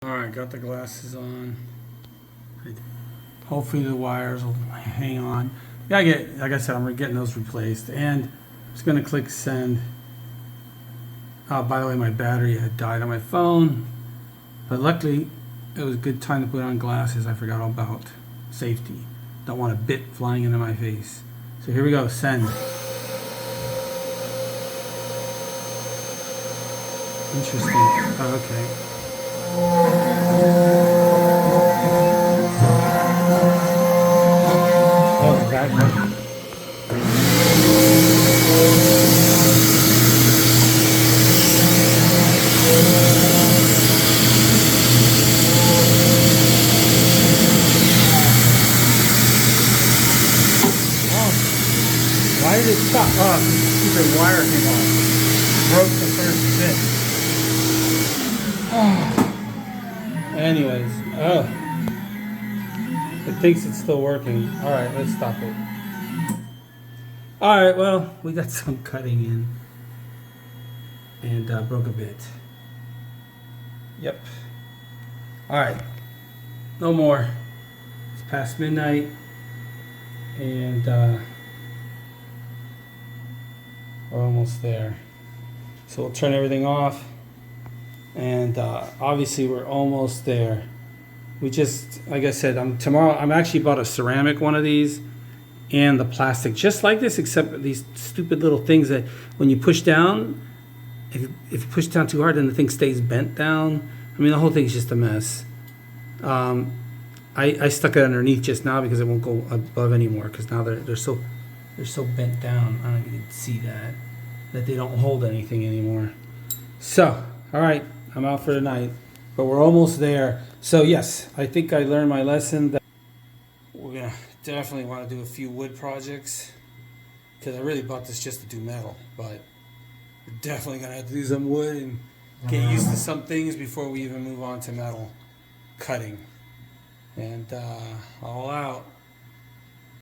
Alright, got the glasses on. Hopefully the wires will hang on. Yeah, like I said, I'm getting those replaced. And I'm just going to click send. By the way, my battery had died on my phone. But luckily, it was a good time to put on glasses. I forgot all about safety. Don't want a bit flying into my face. So here we go, send. Interesting. Oh, okay. Oh, that one. Why did it stop? Oh, stupid wire came off. Broke the first bit. Anyways, it thinks it's still working. Alright, let's stop it. Alright, well, we got some cutting in. And broke a bit. Yep. Alright. No more. It's past midnight. And we're almost there. So we'll turn everything off. And obviously we're almost there. We just, like I said, tomorrow I'm actually bought a ceramic one of these and the plastic just like this, except these stupid little things that when you push down, if you push down too hard, then the thing stays bent down. I mean, the whole thing's just a mess. I stuck it underneath just now because it won't go above anymore, because now they're so bent down. I don't know if you can see that they don't hold anything anymore. So, all right, I'm out for the night, but we're almost there. So yes, I think I learned my lesson that we're gonna definitely want to do a few wood projects, because I really bought this just to do metal, but we're definitely gonna have to do some wood and get used to some things before we even move on to metal cutting. And all out.